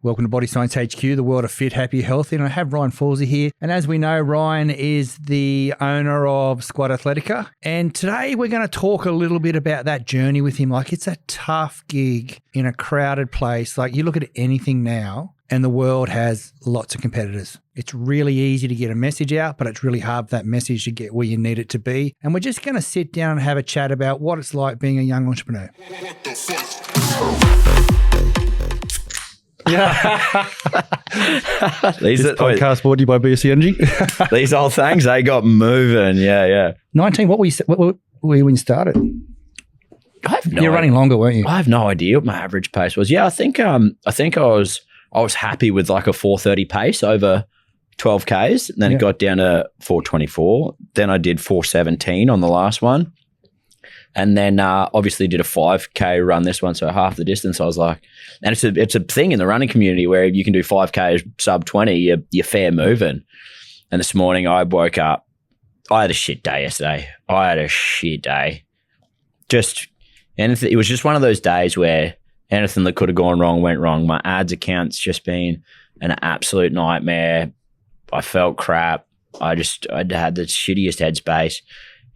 Welcome to Body Science HQ, the world of fit, happy, healthy. And I have Ryan Fawzi here. And as we know, Ryan is the owner of Squad Athletica. And today we're going to talk a little bit about that journey with him. Like, it's a tough gig in a crowded place. Like, you look at anything now and the world has lots of competitors. It's really easy to get a message out, but it's really hard for that message to get where you need it to be. And we're just going to sit down and have a chat about what it's like being a young entrepreneur. Yeah. This podcast brought to you by BC Energy. These old things, they got moving. Yeah. 19, what were you when you started? You're running longer, weren't you? I have no idea what my average pace was. Yeah, I think I was happy with like a 4:30 pace over 12 Ks, and then it got down to 4:24. Then I did 4:17 on the last one. And then obviously did a 5K run this one, so half the distance. I was like, and it's a thing in the running community where you can do 5K sub 20, you're fair moving. And this morning I woke up, I had a shit day yesterday. Just anything. It was just one of those days where anything that could have gone wrong went wrong. My ads account's just been an absolute nightmare. I felt crap. I had the shittiest headspace.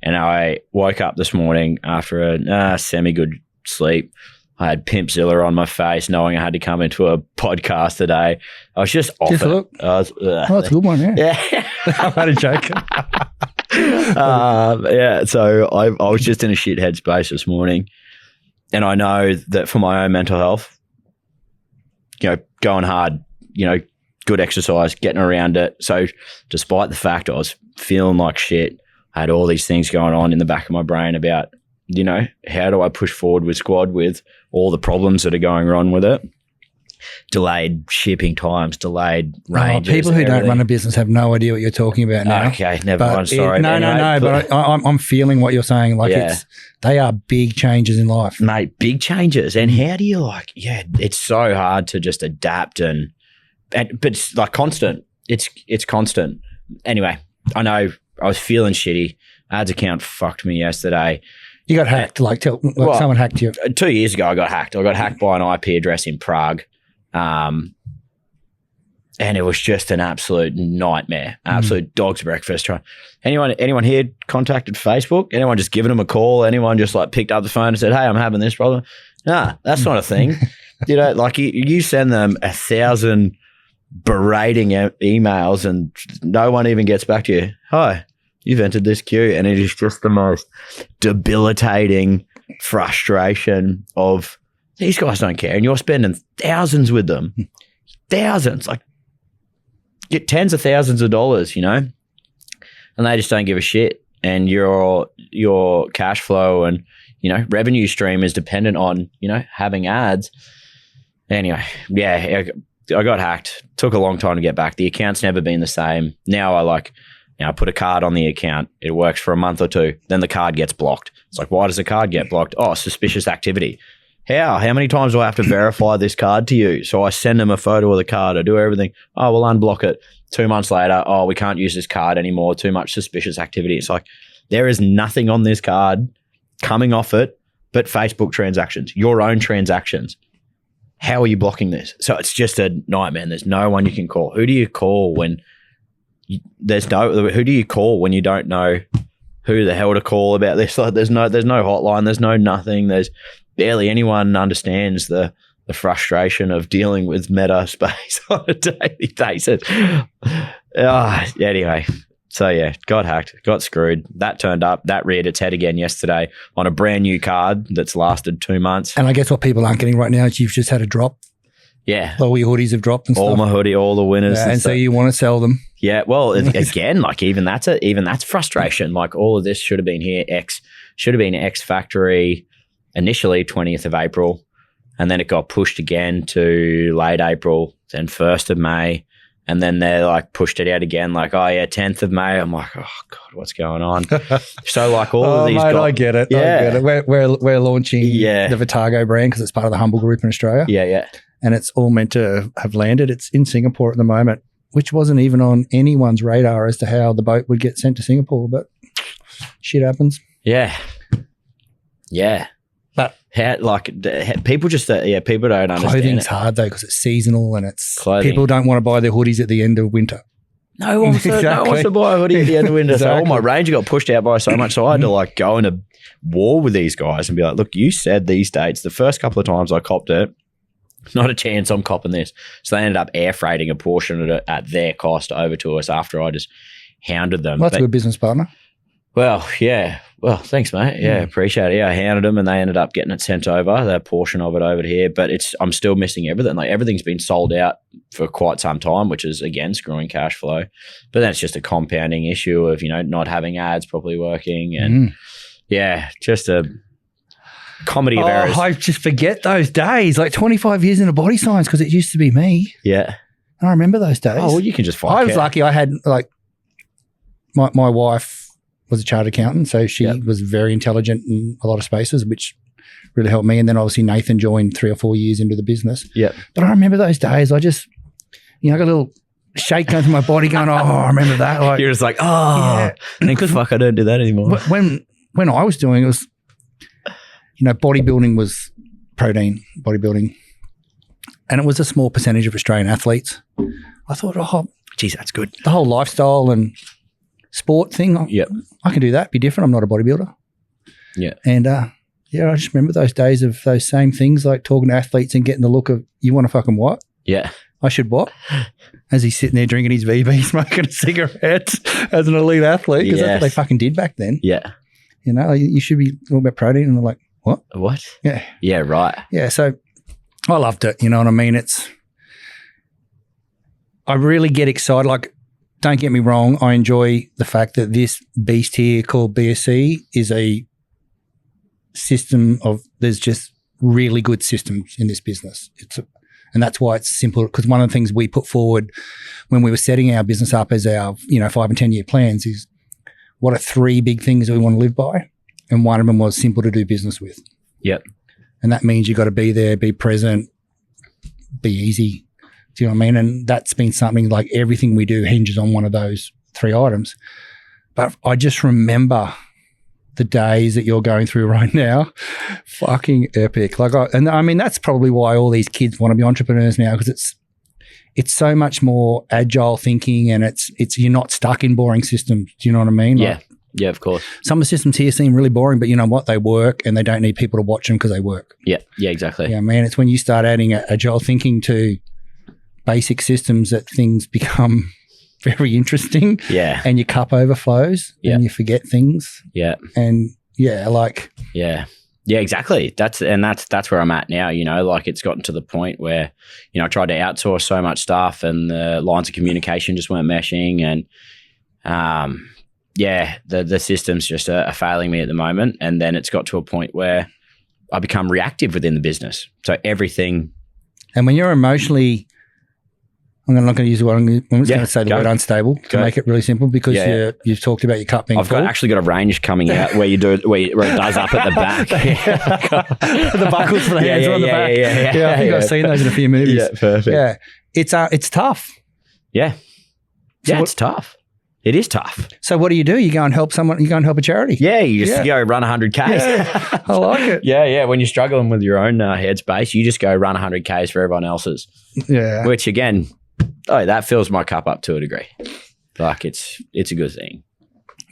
And I woke up this morning after a semi-good sleep. I had Pimpzilla on my face knowing I had to come into a podcast today. I was just off it. That's a good one, yeah. I'm only joking. So I was just in a shit headspace this morning. And I know that for my own mental health, going hard, good exercise, getting around it. So despite the fact I was feeling like shit, I had all these things going on in the back of my brain about, how do I push forward with Squad with all the problems that are going on with it? Delayed shipping times, delayed ranges. People who don't run a business have no idea what you're talking about now. Okay, never mind. Sorry. No. But I'm feeling what you're saying. Like, they are big changes in life, mate. Big changes, and how do you it's so hard to just adapt but it's like constant. It's constant. Anyway, I know. I was feeling shitty. Ads account fucked me yesterday. You got hacked, someone hacked you. 2 years ago, I got hacked. I got hacked by an IP address in Prague. And it was just an absolute nightmare, absolute dog's breakfast. Anyone here contacted Facebook? Anyone just given them a call? Anyone just picked up the phone and said, hey, I'm having this problem? Nah, that's not a thing. You send them 1,000 berating emails and no one even gets back to you. Hi, you've entered this queue. And it is just the most debilitating frustration of these guys don't care and you're spending thousands with them. Thousands, get tens of thousands of dollars, and they just don't give a shit. And your cash flow and, revenue stream is dependent on, having ads. Anyway, I got hacked. Took a long time to get back. The account's never been the same. Now I put a card on the account. It works for a month or two. Then the card gets blocked. It's like, why does the card get blocked? Oh, suspicious activity. How many times do I have to verify this card to you? So I send them a photo of the card. I do everything. Oh, we'll unblock it. 2 months later, oh, we can't use this card anymore. Too much suspicious activity. It's like, there is nothing on this card coming off it but Facebook transactions, your own transactions. How are you blocking this? So it's just a nightmare. There's no one you can call. Who do you call when who do you call when you don't know who the hell to call about this? There's no hotline. There's no nothing. There's barely anyone understands the frustration of dealing with meta space on a daily basis. Anyway. So got hacked, got screwed. That turned up. That reared its head again yesterday on a brand new card that's lasted 2 months. And I guess what people aren't getting right now is you've just had a drop. Yeah. All your hoodies have dropped and stuff. All my hoodie, all the winners. And so you want to sell them. Yeah. Well, again, even that's frustration. All of this should have been here. Should have been X Factory initially 20th of April. And then it got pushed again to late April, then 1st of May. And then they pushed it out again, 10th of May. I'm like, oh God, what's going on? So all of these guys. I get it. Yeah. I get it. We're launching the Vitago brand because it's part of the Humble Group in Australia. Yeah. And it's all meant to have landed. It's in Singapore at the moment, which wasn't even on anyone's radar as to how the boat would get sent to Singapore, but shit happens. Yeah. But People just people don't understand. Clothing's hard though because it's seasonal and it's Clothing. People don't want to buy their hoodies at the end of winter. No one wants to buy a hoodie at the end of winter. Exactly. So all my range got pushed out by so much. So I had to like go into war with these guys and be like, look, you said these dates. The first couple of times I copped it, not a chance I'm copping this. So they ended up air freighting a portion of it at their cost over to us after I just hounded them. Well, that's a good business partner. Well, yeah. Well, thanks, mate. Yeah, appreciate it. Yeah, I hounded them and they ended up getting it sent over, that portion of it over to here. But I'm still missing everything. Like everything's been sold out for quite some time, which is, again, screwing cash flow. But that's just a compounding issue of, not having ads properly working. And just a comedy of errors. I just forget those days, like 25 years in a body science because it used to be me. Yeah. I remember those days. Oh, well, you can just find I was lucky. I had like my wife was a chartered accountant, so she was very intelligent in a lot of spaces, which really helped me. And then obviously Nathan joined 3 or 4 years into the business. Yeah. But I remember those days. I just, I got a little shake going through my body going, I remember that. Like, you're just like, because fuck, I don't do that anymore. When I was doing it was, bodybuilding was protein bodybuilding. And it was a small percentage of Australian athletes. I thought, geez, that's good. The whole lifestyle and sport thing, I can do that, be different. I'm not a bodybuilder. Yeah. And I just remember those days of those same things, like talking to athletes and getting the look of, you want to fucking what? Yeah. I should what? As he's sitting there drinking his VB, smoking a cigarette as an elite athlete, because that's what they fucking did back then. Yeah. You should be talking about protein, and they're like, what? What? Yeah. Yeah, right. Yeah, so I loved it, you know what I mean? I really get excited, like, don't get me wrong, I enjoy the fact that this beast here called BSC is a system of, there's just really good systems in this business. And that's why it's simple, because one of the things we put forward when we were setting our business up as our 5 and 10 year plans is what are 3 big things that we want to live by? And one of them was simple to do business with. Yep. And that means you got to be there, be present, be easy. Do you know what I mean? And that's been something like everything we do hinges on one of those 3 items. But I just remember the days that you're going through right now, fucking epic. That's probably why all these kids want to be entrepreneurs now, because it's so much more agile thinking, and it's you're not stuck in boring systems. Do you know what I mean? Yeah. Yeah, of course. Some of the systems here seem really boring, but you know what? They work, and they don't need people to watch them because they work. Yeah. Yeah, exactly. Yeah, man. It's when you start adding agile thinking to basic systems that things become very interesting. Yeah. And your cup overflows and you forget things. Yeah. And yeah, exactly. That's where I'm at now, it's gotten to the point where, I tried to outsource so much stuff and the lines of communication just weren't meshing, and the systems just are failing me at the moment. And then it's got to a point where I become reactive within the business. So everything. And when you're emotionally, I'm not going to use the word, I'm just going to say the word unstable to make it really simple, because you've talked about your cup being full. I've actually got a range coming out where it does up at the back. The buckles for the hands are on the back. Yeah, I think I've seen those in a few movies. Yeah, perfect. Yeah, it's tough. Yeah. So it's tough. It is tough. So what do? You go and help someone, you go and help a charity. Yeah, you just go run 100Ks. Yeah, I like it. Yeah. When you're struggling with your own headspace, you just go run 100Ks for everyone else's. Yeah. Which again, that fills my cup up to a degree. Like it's a good thing.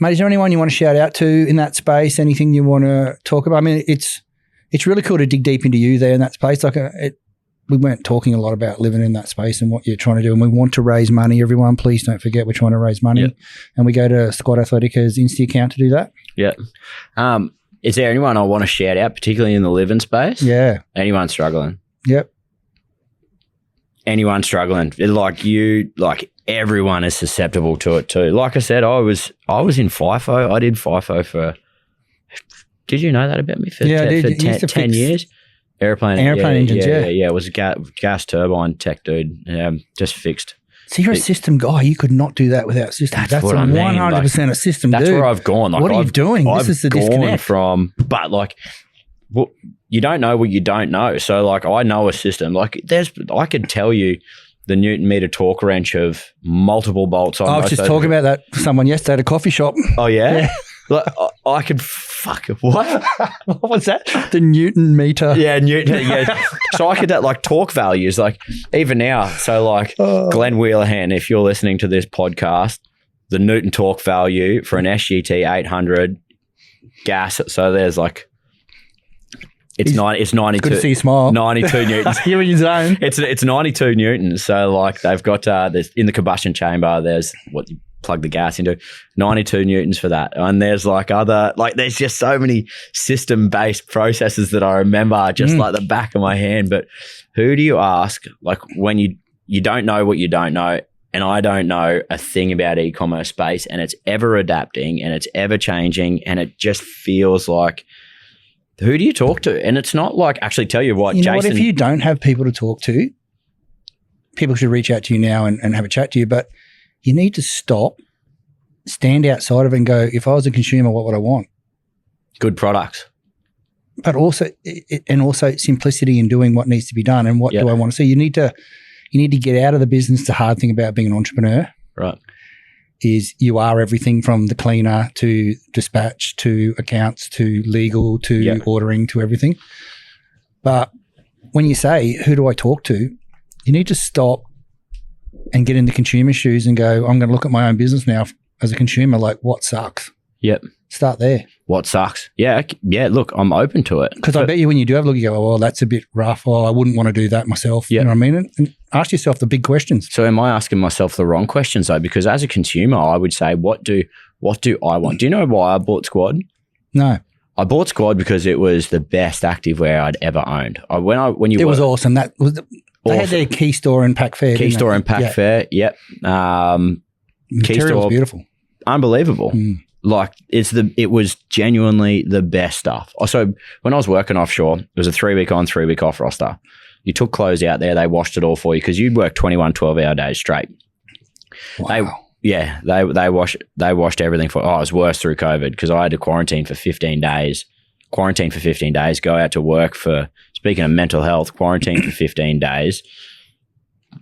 Mate, is there anyone you want to shout out to in that space? Anything you want to talk about? I mean, it's really cool to dig deep into you there in that space. We weren't talking a lot about living in that space and what you're trying to do, and we want to raise money. Everyone, please don't forget we're trying to raise money. Yep. And we go to Squad Athletica's Insta account to do that. Yeah. Is there anyone I want to shout out, particularly in the living space? Yeah. Anyone struggling? Yep. Anyone struggling, everyone is susceptible to it too. Like I said, I was in FIFO. I did FIFO for. Did you know that about me? For 10 years. Airplane engines. Yeah. It was a gas turbine tech dude. Just fixed. So you're a system guy. You could not do that without systems. That's what I mean. 100% a system. That's where I've gone. What are you doing? This is the disconnect. You don't know what you don't know. So I know a system. I could tell you the Newton meter torque wrench of multiple bolts on. I was just talking about that for someone yesterday at a coffee shop. Oh yeah. I could fuck, what? What was that? The Newton meter. Yeah, Newton. Yeah. So I could like torque values, like even now. So like Glenn Wheelerhan, if you're listening to this podcast, the Newton torque value for an SGT 800 gas. So there's like it's 92. Good to see you smile. 92 newtons. You're in your zone. It's 92 newtons. So like they've got there's in the combustion chamber. There's what you plug the gas into, 92 newtons for that. And there's like there's just so many system based processes that I remember just like the back of my hand. But who do you ask? Like when you don't know what you don't know. And I don't know a thing about e-commerce space, and it's ever adapting and it's ever changing, and it just feels like, who do you talk to? And it's not like, actually tell you what, you know Jason. What, if you don't have people to talk to, people should reach out to you now and have a chat to you, but you need to stop, stand outside of it and go, if I was a consumer, what would I want? Good products. But also simplicity in doing what needs to be done, and what do I want to see? You need to get out of the business. The hard thing about being an entrepreneur, right, is you are everything from the cleaner to dispatch to accounts to legal to ordering to everything. But when you say, who do I talk to? You need to stop and get in the consumer shoes and go, I'm going to look at my own business now as a consumer, like what sucks? Yep. Start there. What sucks? Yeah. Look, I'm open to it. Because I bet you when you do have a look, you go, oh, well, that's a bit rough. Oh, I wouldn't want to do that myself. You know what I mean? And ask yourself the big questions. So am I asking myself the wrong questions though? Because as a consumer, I would say, what do I want? Do you know why I bought Squad? No. I bought Squad because it was the best activewear I'd ever owned. It was awesome. That was they had their key store in Pack Fair. Key store in Pack Fair. Yep. Key store was beautiful. Unbelievable. Like it was genuinely the best stuff. Also, when I was working offshore, it was a 3-week on, 3-week off roster. You took clothes out there, they washed it all for you because you'd work 21 12-hour days straight. Wow. They washed everything for. Oh, it was worse through COVID because I had to quarantine for 15 days. Go out to work for, speaking of mental health, quarantine for 15 days.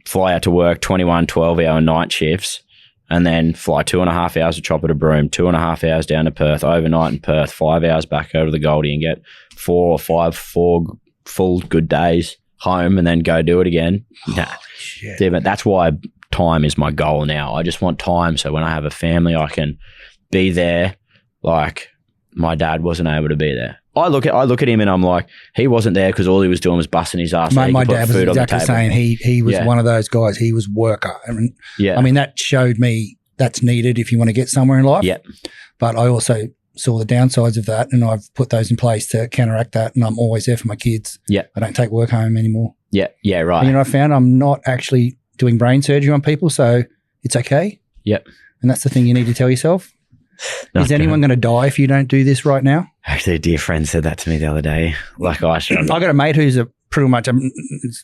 Fly out to work 21 12-hour night shifts. And then fly 2.5 hours to Chopper to Broome, 2.5 hours down to Perth, overnight in Perth, 5 hours back over to the Goldie and get 4 or 5 full good days home and then go do it again. Shit. Yeah, but that's why time is my goal now. I just want time so when I have a family, I can be there like my dad wasn't able to be there. I look at him and I'm like, he wasn't there because all he was doing was busting his ass. My dad was exactly saying he was one of those guys. He was worker. I mean, that showed me that's needed if you want to get somewhere in life. Yeah. But I also saw the downsides of that, and I've put those in place to counteract that. And I'm always there for my kids. Yeah. I don't take work home anymore. Yeah. Yeah. Right. And I found I'm not actually doing brain surgery on people, so it's okay. Yep. And that's the thing you need to tell yourself. Is anyone going to die if you don't do this right now? Actually, a dear friend said that to me the other day. Like I got a mate who's pretty much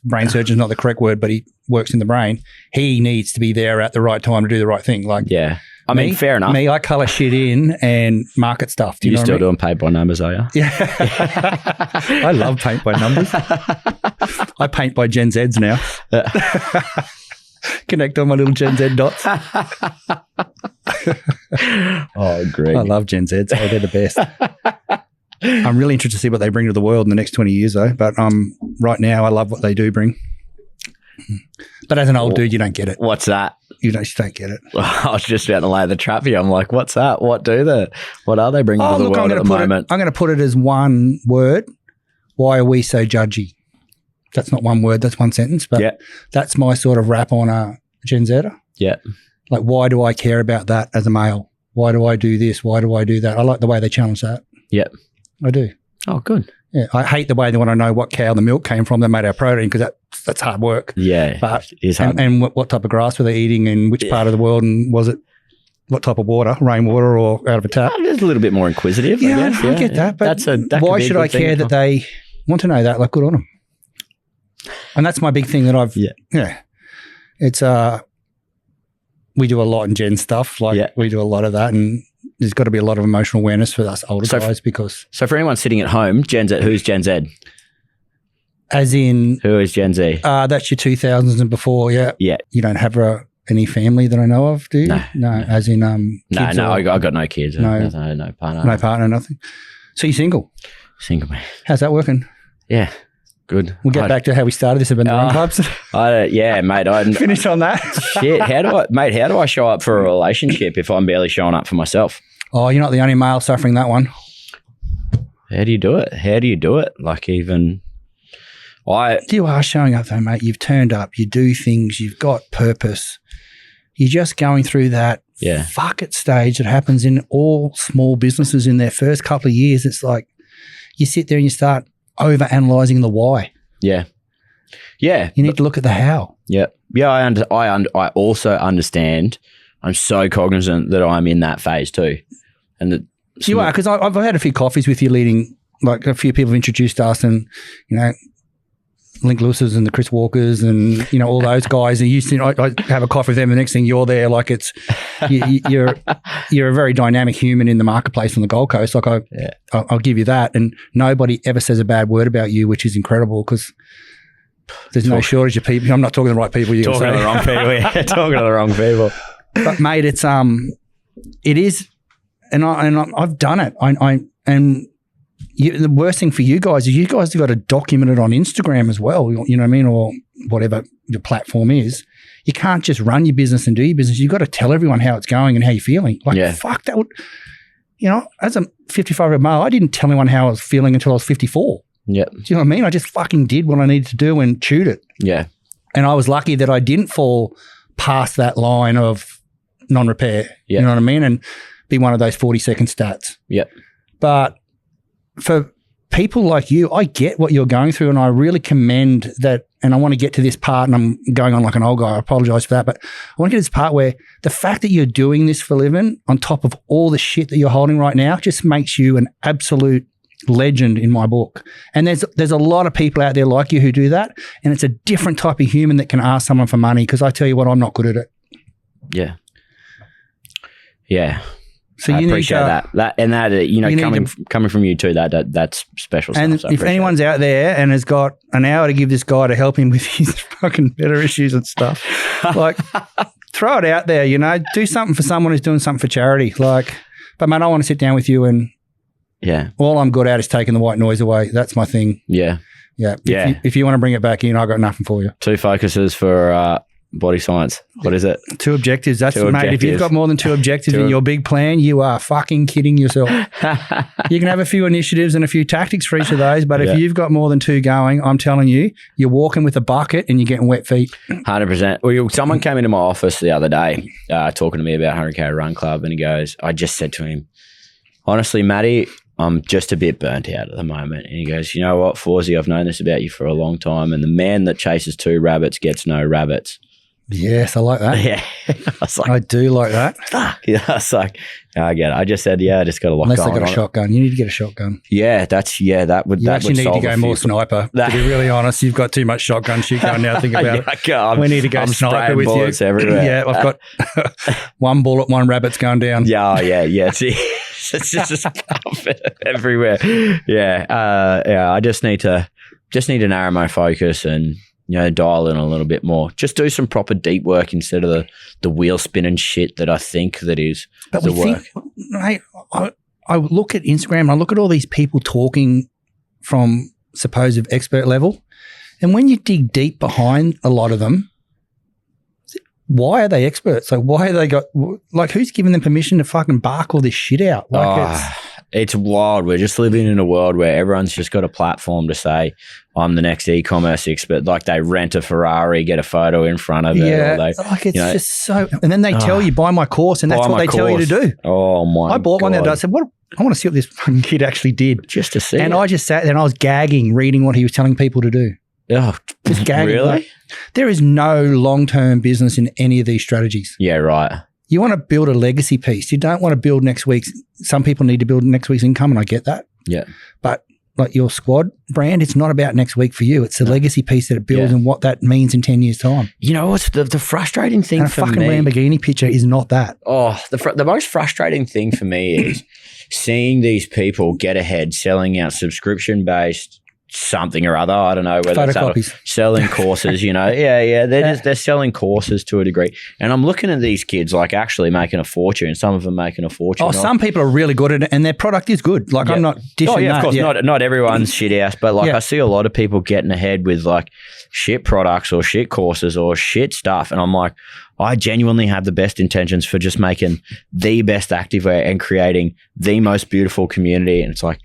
brain surgeon is not the correct word, but he works in the brain. He needs to be there at the right time to do the right thing. Like, yeah, I mean, fair enough. Me, I color shit in and market stuff. Do you know still doing paint by numbers, are you? Yeah, I love paint by numbers. I paint by Gen Zs now. Connect all my little Gen Z dots. Oh, great. I love Gen Zs. Oh, they're the best. I'm really interested to see what they bring to the world in the next 20 years, though. But right now, I love what they do bring. But as an old dude, you don't get it. What's that? You just don't get it. Well, I was just about to lay the trap here. I'm like, what's that? What are they bringing to the world at the moment? I'm going to put it as one word. Why are we so judgy? That's not one word. That's one sentence. But that's my sort of rap on a Gen Zer. Yeah. Like, why do I care about that as a male? Why do I do this? Why do I do that? I like the way they challenge that. Yep. I do. Oh, good. Yeah. I hate the way they want to know what cow the milk came from that made our protein, because that's hard work. Yeah. But it is hard. And what type of grass were they eating in which part of the world, and was it what type of water, rainwater or out of a tap? Just a little bit more inquisitive, I guess. I get that. But why should I care that they want to know that? Like, good on them. And that's my big thing that I've, it's, we do a lot in Gen stuff. Like we do a lot of that, and there's got to be a lot of emotional awareness for us older guys because. So for anyone sitting at home, Gen Z, who's Gen Z? As in. Who is Gen Z? That's your 2000s and before. Yeah. Yeah. You don't have any family that I know of, do you? No. As in, kids I got no kids. No partner. No partner, nothing. So you're single? Single, man. How's that working? Yeah, good. We'll get back to how we started this about the run clubs. Yeah, mate. Finish on that. Shit, how do I show up for a relationship if I'm barely showing up for myself? Oh, you're not the only male suffering that one. How do you do it? Like even You are showing up though, mate. You've turned up. You do things. You've got purpose. You're just going through that fuck it stage that happens in all small businesses in their first couple of years. It's like you sit there and you start over-analysing the why. Yeah. Yeah. You need to look at the how. Yeah. Yeah, I also understand. I'm so cognizant that I'm in that phase too. And that you are, because I've had a few coffees with you leading, like a few people have introduced us and, you know, Link Lewis's and the Chris Walkers and, you know, all those guys. And I have a coffee with them. The next thing you're there, like you're a very dynamic human in the marketplace on the Gold Coast. Like I'll give you that. And nobody ever says a bad word about you, which is incredible because there's no shortage of people. I'm not talking to the right people. You're talking to the wrong people. Yeah, talking to the wrong people. But mate, it is, and I've done it. The worst thing for you guys is you guys have got to document it on Instagram as well, you know what I mean, or whatever your platform is. You can't just run your business and do your business. You've got to tell everyone how it's going and how you're feeling. Like, fuck, that would, you know, as a 55-year-old male, I didn't tell anyone how I was feeling until I was 54. Yeah. Do you know what I mean? I just fucking did what I needed to do and chewed it. Yeah. And I was lucky that I didn't fall past that line of non-repair, you know what I mean, and be one of those 40-second stats. Yeah. But for people like you, I get what you're going through and I really commend that. And I want to get to this part and I'm going on like an old guy. I apologize for that. But I want to get to this part where the fact that you're doing this for a living on top of all the shit that you're holding right now just makes you an absolute legend in my book. And there's a lot of people out there like you who do that. And it's a different type of human that can ask someone for money because I tell you what, I'm not good at it. Yeah. Yeah. So I you appreciate need that, you know, coming from you too, that's special stuff. And so if anyone's out there and has got an hour to give this guy to help him with his fucking better issues and stuff, like throw it out there, you know, do something for someone who's doing something for charity. Like, but man, I want to sit down with you and all I'm good at is taking the white noise away. That's my thing. Yeah. Yeah. If you want to bring it back in, I got nothing for you. 2 focuses for body science. What is it? 2 objectives. That's two mate. Objectives. If you've got more than 2 objectives in your big plan, you are fucking kidding yourself. You can have a few initiatives and a few tactics for each of those, but if you've got more than 2 going, I'm telling you, you're walking with a bucket and you're getting wet feet. 100%. Well, someone came into my office the other day talking to me about 100K Run Club, and he goes, I just said to him, honestly, Matty, I'm just a bit burnt out at the moment. And he goes, you know what, Fawzi, I've known this about you for a long time, and the man that chases 2 rabbits gets no rabbits. Yes, I like that. Yeah. I was like, I do like that. Fuck. Yeah, I was like, I get it. I just said, I just got a lot Unless going on. they got a shotgun. You need to get a shotgun. Yeah, that would You actually need to go more sniper. To be really honest, you've got too much shotgun shit going now. Think about it. We need to go sniper with you. Everywhere. Yeah, I've got 1 bullet, 1 rabbit's going down. Yeah. It's just everywhere. Yeah. I just need to narrow my focus and, you know, dial in a little bit more. Just do some proper deep work instead of the wheel spinning shit that I think that is but the we work. Mate, I look at Instagram, I look at all these people talking from supposed expert level, and when you dig deep behind a lot of them, why are they experts? Like, why are they who's giving them permission to fucking bark all this shit out? Like, it's wild. We're just living in a world where everyone's just got a platform to say, I'm the next e-commerce expert. Like, they rent a Ferrari, get a photo in front of it. Yeah, it's just so. And then they tell you, buy my course, and that's what they tell you to do. Oh, my God. I bought one the other day. I said, I want to see what this fucking kid actually did. Just to see And I just sat there and I was gagging, reading what he was telling people to do. Oh, just gagging. Really? Like, there is no long-term business in any of these strategies. Yeah, right. You want to build a legacy piece. You don't want to build next week's. Some people need to build next week's income, and I get that. Yeah. But like your squad brand, it's not about next week for you. It's the legacy piece that it builds and what that means in 10 years' time. You know what's the frustrating thing for me? A fucking Lamborghini picture is not that. Oh, the most frustrating thing for me is seeing these people get ahead selling out subscription-based something or other. I don't know whether it's Photocopies. selling courses, they're selling courses to a degree. And I'm looking at these kids like actually making a fortune. Some of them making a fortune. Oh, some people are really good at it and their product is good. Like I'm not dishing that. Of course, not everyone's shit ass, but like I see a lot of people getting ahead with like shit products or shit courses or shit stuff. And I'm like, I genuinely have the best intentions for just making the best activewear and creating the most beautiful community. And it's like,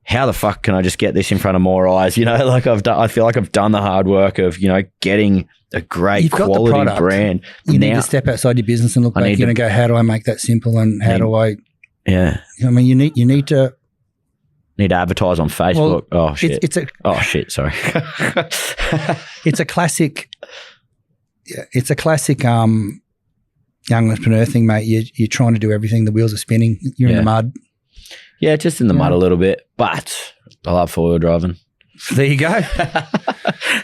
how the fuck can I just get this in front of more eyes? Like I feel like I've done the hard work of, getting a great quality brand. You need to step outside your business and look back and go, how do I make that simple and how do I? Yeah. I mean, you need to advertise on Facebook. Well, shit. Sorry. It's a classic. Yeah, it's a classic young entrepreneur thing, mate. You're trying to do everything. The wheels are spinning. You're in the mud. Yeah, just in the mud a little bit, but I love four-wheel driving. There you go.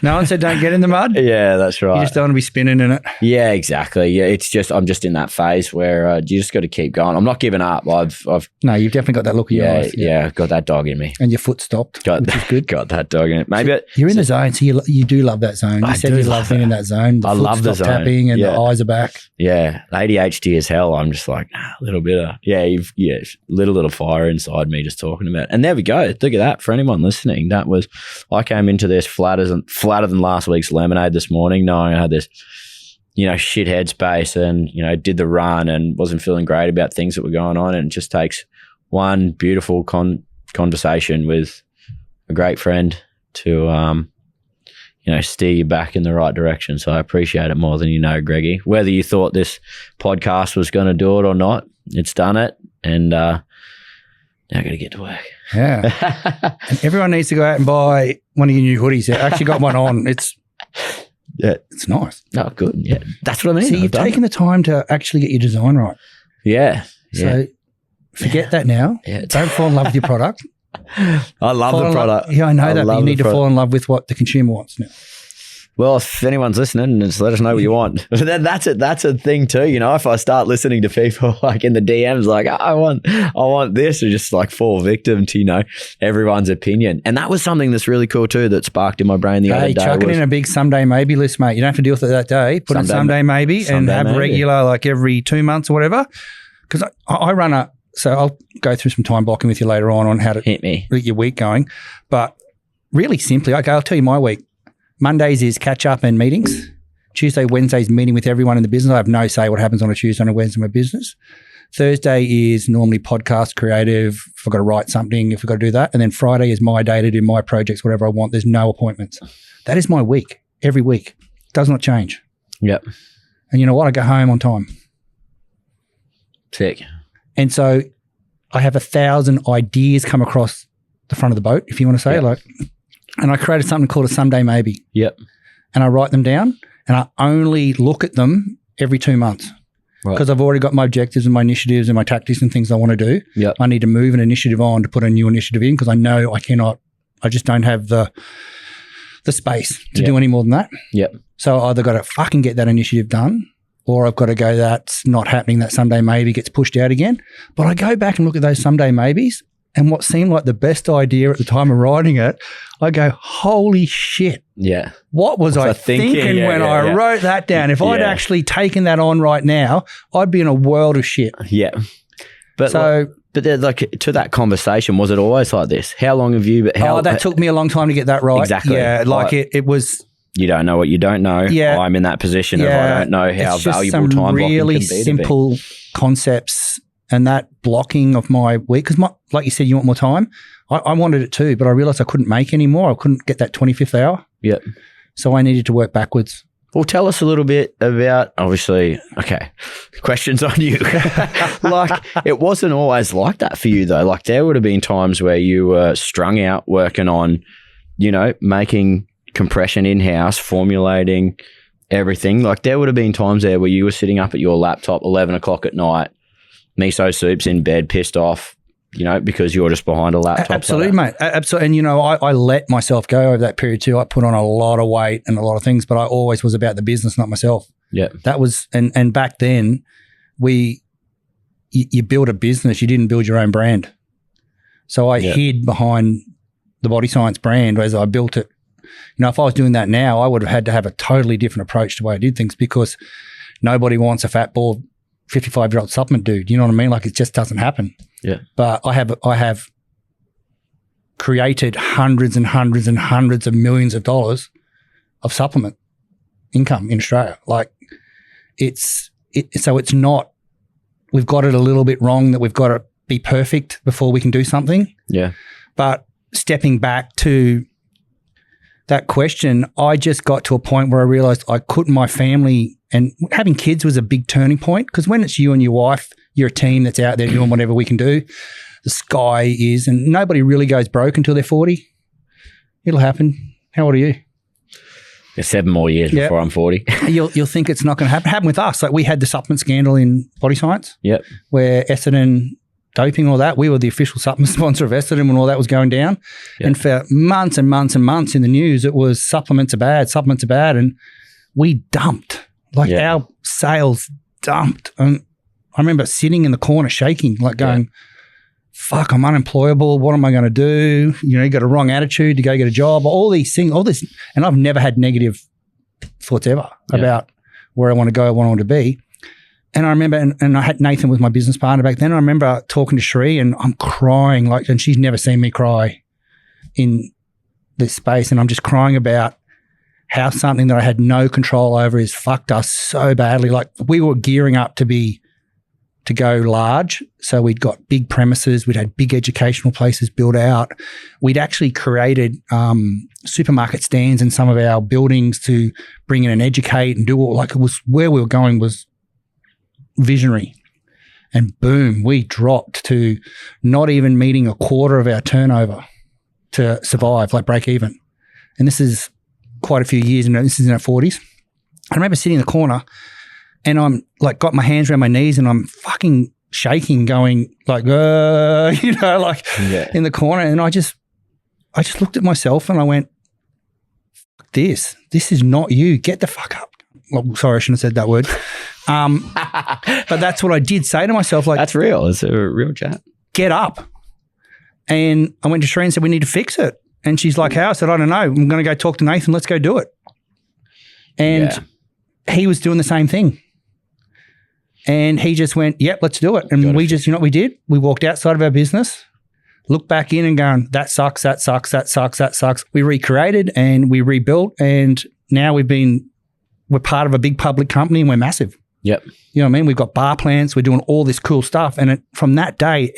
No one said don't get in the mud. Yeah, that's right. You just don't want to be spinning in it. Yeah, exactly. Yeah, I'm just in that phase where you just got to keep going. I'm not giving up. No, you've definitely got that look in your eyes. Yeah, got that dog in me. And your foot stopped, which is good. Got that dog in it. Maybe you're in the zone, so you do love that zone. You said you love being in that zone. The I love the zone. Tapping and the eyes are back. Yeah, ADHD as hell. I'm just like a little bit of little fire inside me just talking about it. And there we go. Look at that. For anyone listening, I came into this flatter than last week's lemonade this morning, knowing I had this, shit headspace and, did the run and wasn't feeling great about things that were going on. And it just takes one beautiful conversation with a great friend to, steer you back in the right direction. So I appreciate it more than you know, Greggy. Whether you thought this podcast was going to do it or not, it's done it. And now I got to get to work. Yeah. And everyone needs to go out and buy one of your new hoodies. I actually got one on. It's nice. Oh, good. Yeah. That's what I mean. See, you've taken the time to actually get your design right. Yeah. So forget that now. Yeah. Don't fall in love with your product. I love the product. Yeah, I know that, but you need to fall in love with what the consumer wants now. Well, if anyone's listening, just let us know what you want. Then that's a thing too. If I start listening to people like in the DMs, like I want this, or just like fall victim to everyone's opinion. And that was something that's really cool too that sparked in my brain the other day. Chuck it in a big someday maybe list, mate. You don't have to deal with it that day. Put in someday maybe and have regular like every 2 months or whatever. Because I run so I'll go through some time blocking with you later on how to hit me, get your week going. But really simply, okay, I'll tell you my week. Mondays is catch up and meetings. Tuesday, Wednesday's meeting with everyone in the business. I have no say what happens on a Tuesday and a Wednesday in my business. Thursday is normally podcast, creative. If I've got to write something, if we've got to do that. And then Friday is my day to do my projects, whatever I want. There's no appointments. That is my week, every week. Does not change. Yep. And you know what? I go home on time. Sick. And so I have 1,000 ideas come across the front of the boat, if you want to say and I created something called a someday maybe. Yep. And I write them down and I only look at them every 2 months because I've already got my objectives and my initiatives and my tactics and things I want to do. Yep. I need to move an initiative on to put a new initiative in because I know I just don't have the space to do any more than that. Yep. So I either got to fucking get that initiative done or I've got to go, that's not happening, that someday maybe gets pushed out again. But I go back and look at those someday maybes and what seemed like the best idea at the time of writing it, I go, holy shit. Yeah. What was I thinking when I wrote that down? If I'd actually taken that on right now, I'd be in a world of shit. Yeah. But to that conversation, was it always like this? How long have you... that took me a long time to get that right. Exactly. Yeah, it was... You don't know what you don't know. Yeah. I'm in that position of I don't know how valuable time blocking can be. Really simple concepts and that blocking of my week, because like you said, you want more time. I wanted it too, but I realized I couldn't make any more. I couldn't get that 25th hour. Yep. So I needed to work backwards. Well, tell us a little bit about, obviously, questions on you. Like, it wasn't always like that for you though. Like there would have been times where you were strung out working on, making compression in-house, formulating everything. Like there would have been times there where you were sitting up at your laptop 11 o'clock at night, miso soups in bed, pissed off, because you're just behind a laptop. Absolutely, mate. Absolutely. And, I let myself go over that period too. I put on a lot of weight and a lot of things, but I always was about the business, not myself. Yeah. That was, and back then you build a business, you didn't build your own brand. So I hid behind the Body Science brand as I built it. If I was doing that now, I would have had to have a totally different approach to the way I did things, because nobody wants a fat, bald, 55-year-old supplement dude. You know what I mean? Like, it just doesn't happen. Yeah. But I have created hundreds and hundreds and hundreds of millions of dollars of supplement income in Australia. Like, so it's not, we've got it a little bit wrong that we've got to be perfect before we can do something. Yeah. But stepping back to that question, I just got to a point where I realized I couldn't, my family, and having kids was a big turning point, because when it's you and your wife, you're a team that's out there doing whatever we can do. The sky is, and nobody really goes broke until they're 40. It'll happen. How old are you? 7 more years before I'm 40. You'll think it's not going to happen. Happen with us. Like, we had the supplement scandal in Body Science. Yep. Where Essendon, doping, all that, we were the official supplement sponsor of Essendon when all that was going down. Yep. And for months and months and months in the news, it was supplements are bad. And we dumped. Like, our sales dumped. And I remember sitting in the corner shaking, like going, fuck, I'm unemployable. What am I going to do? You got a wrong attitude to go get a job, all these things, all this. And I've never had negative thoughts ever about where I want to go, what I want to be. And I remember, and I had Nathan was my business partner back then. I remember talking to Sheree, and I'm crying, and she's never seen me cry in this space. And I'm just crying about how something that I had no control over is fucked us so badly. Like, we were gearing up to go large. So we'd got big premises. We'd had big educational places built out. We'd actually created supermarket stands in some of our buildings to bring in and educate and do all, like, it was where we were going was visionary. And boom, we dropped to not even meeting a quarter of our turnover to survive, like break even. And this is quite a few years, this is in our 40s. I remember sitting in the corner, and I'm like, got my hands around my knees, and I'm fucking shaking, going like, in the corner. And I just looked at myself and I went, fuck this. This is not you. Get the fuck up. Well, sorry, I shouldn't have said that word. But that's what I did say to myself. Like, that's real. It's a real chat. Get up. And I went to Sheree and said, we need to fix it. And she's like, how? I said, I don't know. I'm going to go talk to Nathan. Let's go do it. And he was doing the same thing. And he just went, yep, let's do it. And we just, you know what we did? We walked outside of our business, looked back in and going, that sucks, that sucks, that sucks, that sucks. We recreated and we rebuilt. And now we're part of a big public company and we're massive. Yep. You know what I mean? We've got bar plants. We're doing all this cool stuff. And from that day,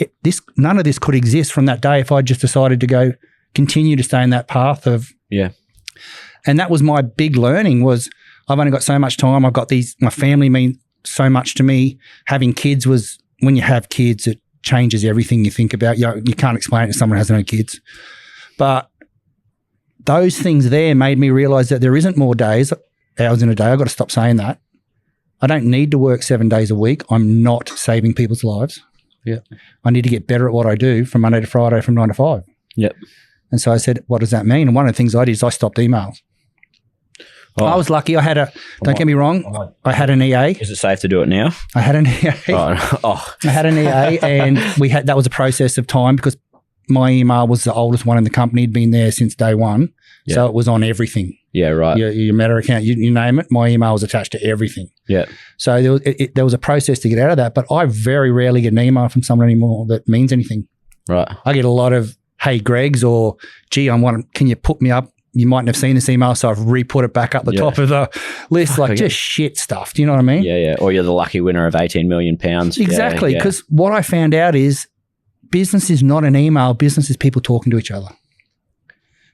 none of this could exist from that day if I just decided to continue to stay in that path of. Yeah. And that was my big learning was I've only got so much time. I've got my family mean so much to me. Having kids was, when you have kids, it changes everything you think about. You can't explain it to someone who has no kids. But those things there made me realize that there isn't more hours in a day. I've got to stop saying that. I don't need to work 7 days a week. I'm not saving people's lives. Yeah. I need to get better at what I do from Monday to Friday from 9 to 5. Yep. And so I said, what does that mean? And one of the things I did is I stopped emails. Oh. I was lucky. I had don't get me wrong, I had an EA. Is it safe to do it now? I had an EA. I had an EA and that was a process of time because my email was the oldest one in the company. It'd been there since day one. Yeah. So it was on everything. Yeah, right. Your Meta account, you name it, my email was attached to everything. Yeah. So there was a process to get out of that, but I very rarely get an email from someone anymore that means anything. Right. I get a lot of, hey, Greg's, or gee, can you put me up? You mightn't have seen this email, so I've re-put it back up the top of the list, just shit stuff. Do you know what I mean? Yeah, yeah. Or you're the lucky winner of 18 million pounds. Exactly, because what I found out is business is not an email. Business is people talking to each other.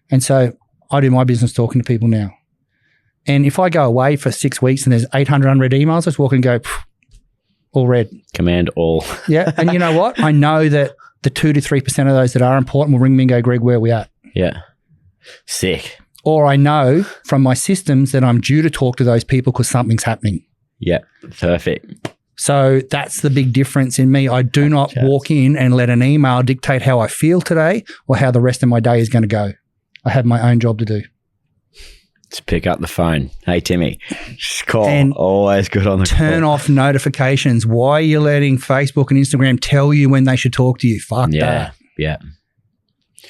And so I do my business talking to people now. And if I go away for 6 weeks and there's 800 unread emails, I just walk and go, all read. Command all. Yeah, and you know what? I know that the 2 to 3% of those that are important will ring me and go, Greg, where are we at? Yeah. Sick. Or I know from my systems that I'm due to talk to those people because something's happening. Yeah, perfect. So that's the big difference in me. I do not walk in and let an email dictate how I feel today or how the rest of my day is going to go. I have my own job to do. Just pick up the phone. Hey, Timmy, just call. And always good on the call. Turn off notifications. Why are you letting Facebook and Instagram tell you when they should talk to you? Fuck that. Yeah.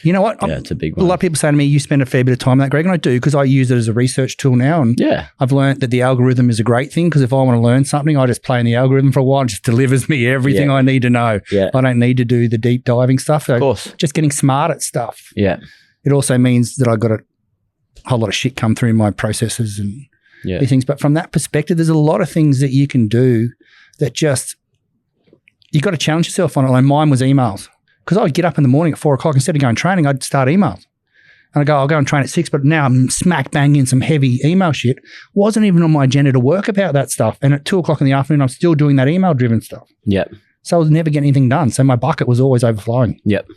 You know what? Yeah, it's a big A one. lot of people say to me, you spend a fair bit of time on that, Greg, and I do because I use it as a research tool now. And Yeah. I've learned that the algorithm is a great thing because if I want to learn something, I just play in the algorithm for a while and it just delivers me everything I need to know. Yeah. I don't need to do the deep diving stuff. So Of course. just getting smart at stuff. Yeah. It also means that I got a whole lot of shit come through my processes and these things. But from that perspective, there's a lot of things that you can do that just, you got to challenge yourself on it. Like mine was emails. Because I would get up in the morning at 4 o'clock, instead of going training, I'd start emails. And I'd go, I'll go and train at 6, but now I'm smack banging some heavy email shit. Wasn't even on my agenda to work about that stuff. And at 2 o'clock in the afternoon, I'm still doing that email driven stuff. Yep. So I was never getting anything done. So my bucket was always overflowing. Yep.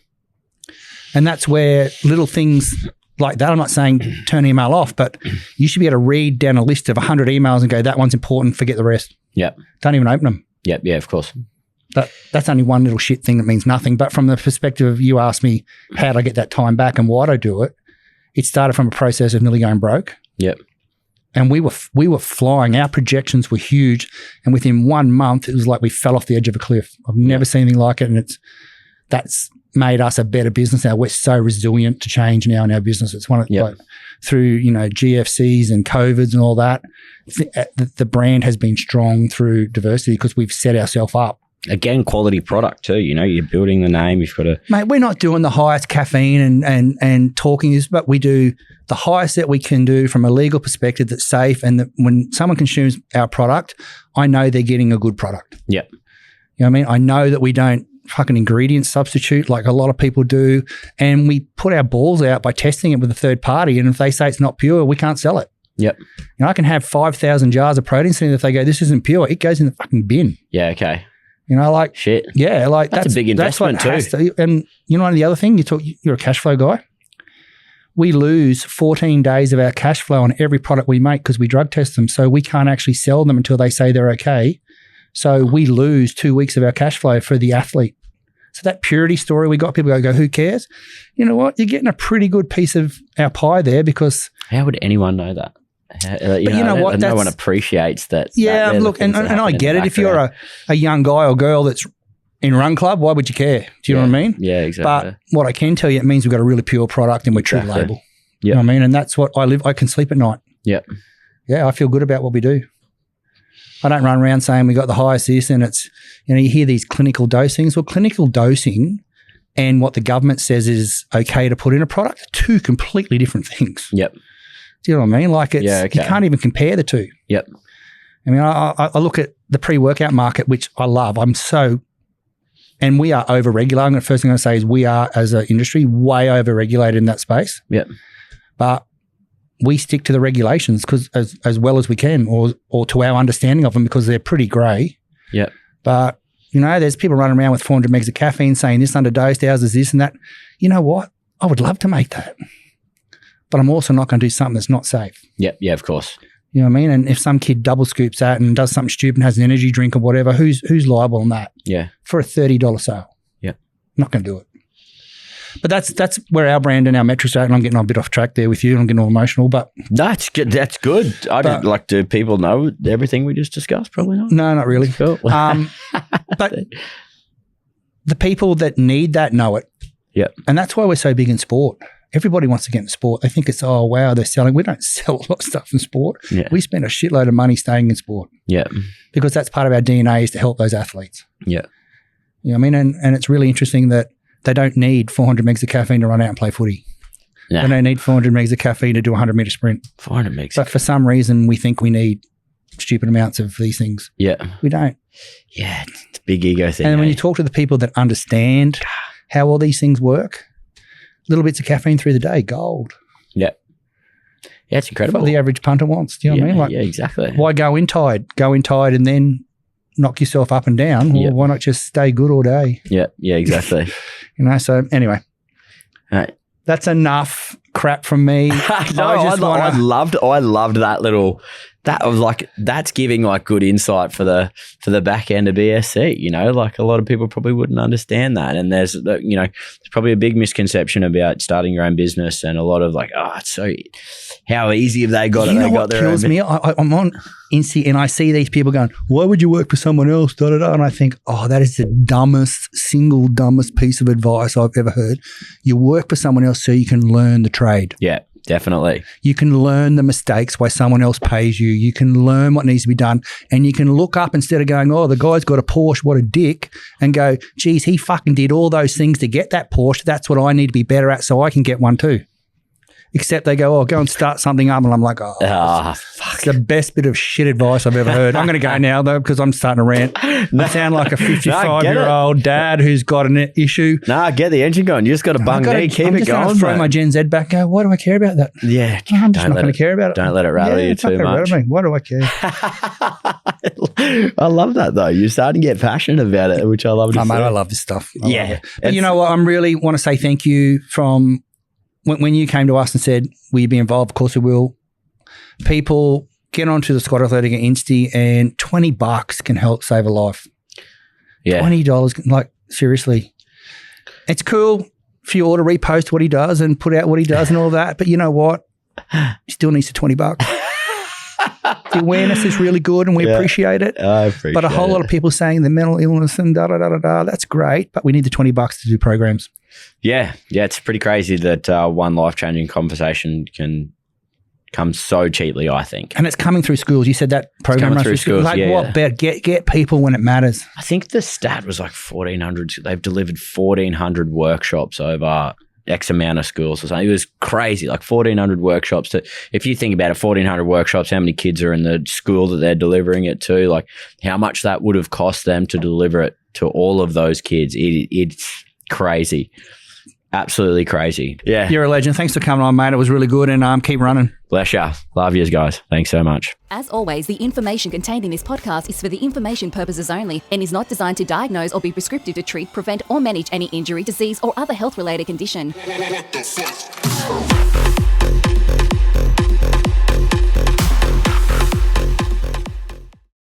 And that's where little things like that, I'm not saying turn email off, but you should be able to read down a list of 100 emails and go, that one's important, forget the rest. Yep. Don't even open them. Yep. Yeah, of course. That's only one little shit thing that means nothing. But from the perspective of you asked me, how'd I get that time back and why'd I do it? It started from a process of nearly going broke. Yep. And we were flying. Our projections were huge. And within 1 month, it was like we fell off the edge of a cliff. I've never seen anything like it. And that's made us a better business now. We're so resilient to change now in our business. It's one of like, through, GFCs and COVIDs and all that. The brand has been strong through diversity because we've set ourselves up. Again, quality product too. You're building the name. You've got to. Mate, we're not doing the highest caffeine and talking is, but we do the highest that we can do from a legal perspective that's safe. And that when someone consumes our product, I know they're getting a good product. Yep. You know what I mean? I know that we don't fucking ingredient substitute like a lot of people do. And we put our balls out by testing it with a third party. And if they say it's not pure, we can't sell it. Yep. I can have 5,000 jars of protein sitting. If they go, this isn't pure, it goes in the fucking bin. Yeah. Okay. Shit. Yeah, like that's a big investment too. And the other thing, you're a cash flow guy. We lose 14 days of our cash flow on every product we make because we drug test them. So we can't actually sell them until they say they're okay. So we lose 2 weeks of our cash flow for the athlete. So that purity story we got, people go, who cares? You know what? You're getting a pretty good piece of our pie there because. How would anyone know that? No one appreciates that. Yeah, look, and I get it. If you're a young guy or girl that's in Run Club, why would you care? Do you know what I mean? Yeah, exactly. But what I can tell you, it means we've got a really pure product and we're true label. You know what I mean? And that's what I can sleep at night. Yep. Yeah, I feel good about what we do. I don't run around saying we got the highest this and it's, you hear these clinical dosings. Well, clinical dosing and what the government says is okay to put in a product are two completely different things. Yep. Do you know what I mean? Like you can't even compare the two. Yep. I mean, I look at the pre-workout market, which I love. And we are over-regulated. The first thing I'm going to say is we are, as an industry, way over-regulated in that space. Yep. But we stick to the regulations because as well as we can or to our understanding of them because they're pretty grey. Yep. But, there's people running around with 400 megs of caffeine saying this underdosed, ours is this and that. You know what? I would love to make that. But I'm also not going to do something that's not safe. Yep. Yeah, of course. You know what I mean? And if some kid double scoops that and does something stupid and has an energy drink or whatever, who's liable on that? Yeah. For a $30 sale. Yeah. Not going to do it. But that's where our brand and our metrics are at, and I'm getting a bit off track there with you and I'm getting all emotional, but... That's good. That's good. Do people know everything we just discussed? Probably not. No, not really. Cool. But the people that need that know it. Yeah. And that's why we're so big in sport. Everybody wants to get in sport. They think it's, oh, wow, they're selling. We don't sell a lot of stuff in sport. Yeah. We spend a shitload of money staying in sport. Yeah. Because that's part of our DNA is to help those athletes. Yeah. You know what I mean? And it's really interesting that they don't need 400 megs of caffeine to run out and play footy. Nah. They don't need 400 megs of caffeine to do a 100-metre sprint. 400 megs. But for some reason, we think we need stupid amounts of these things. Yeah. We don't. Yeah, it's a big ego thing. And when you talk to the people that understand how all these things work, little bits of caffeine through the day, gold. Yeah. Yeah, it's incredible. What the average punter wants. Do you know what I mean? Yeah, exactly. Why go in tired? Go in tired and then knock yourself up and down. Well, why not just stay good all day? Yeah, exactly. So anyway. Right. That's enough crap from me. I loved that that was like, that's giving like good insight for the back end of BSc, you know, like a lot of people probably wouldn't understand that. And there's, you know, there's probably a big misconception about starting your own business, and a lot of like, oh, it's so, how easy have they got it? You know they what got their kills own me? I'm on Insta and I see these people going, why would you work for someone else? Da, da, da. And I think, oh, that is the dumbest piece of advice I've ever heard. You work for someone else so you can learn the trade. Yeah, definitely. You can learn the mistakes why someone else pays you. You can learn what needs to be done. And you can look up instead of going, oh, the guy's got a Porsche, what a dick, and go, geez, he fucking did all those things to get that Porsche. That's what I need to be better at so I can get one too. Except they go, oh, go and start something up. And I'm like, oh, fuck. It's the best bit of shit advice I've ever heard. I'm going to go now, though, because I'm starting to rant. I sound like a 55-year-old dad who's got an issue. Nah, get the engine going. You just got to bung knee, keep it going. I'm throw my Gen Z back, go, why do I care about that? Yeah. I'm just not going to care about it. Don't let it rattle you too much. Why do I care? I love that, though. You're starting to get passionate about it, which I love to see. Mate, I love this stuff. Yeah. But you know what? I really want to say thank you from when you came to us and said, will you be involved? Of course we will. People, get onto the Squad Athletica Insta, and $20 can help save a life. Yeah. $20, like, seriously. It's cool if you ought to repost what he does and put out what he does and all that, but you know what? He still needs the $20. The awareness is really good and we appreciate it. I appreciate it. But a whole lot of people saying the mental illness and da-da-da-da-da, that's great, but we need the $20 to do programs. Yeah. Yeah, it's pretty crazy that one life-changing conversation can come so cheaply, I think. And it's coming through schools. You said that program runs through schools. Like, what better? Get people when it matters. I think the stat was like 1,400. They've delivered 1,400 workshops over X amount of schools or something. It was crazy, like 1,400 workshops. If you think about it, 1,400 workshops, how many kids are in the school that they're delivering it to? Like how much that would have cost them to deliver it to all of those kids. It's crazy. Absolutely crazy. Yeah. You're a legend. Thanks for coming on, mate. It was really good, and keep running. Bless ya. Love yous guys. Thanks so much. As always, the information contained in this podcast is for the information purposes only and is not designed to diagnose or be prescriptive to treat, prevent, or manage any injury, disease, or other health-related condition.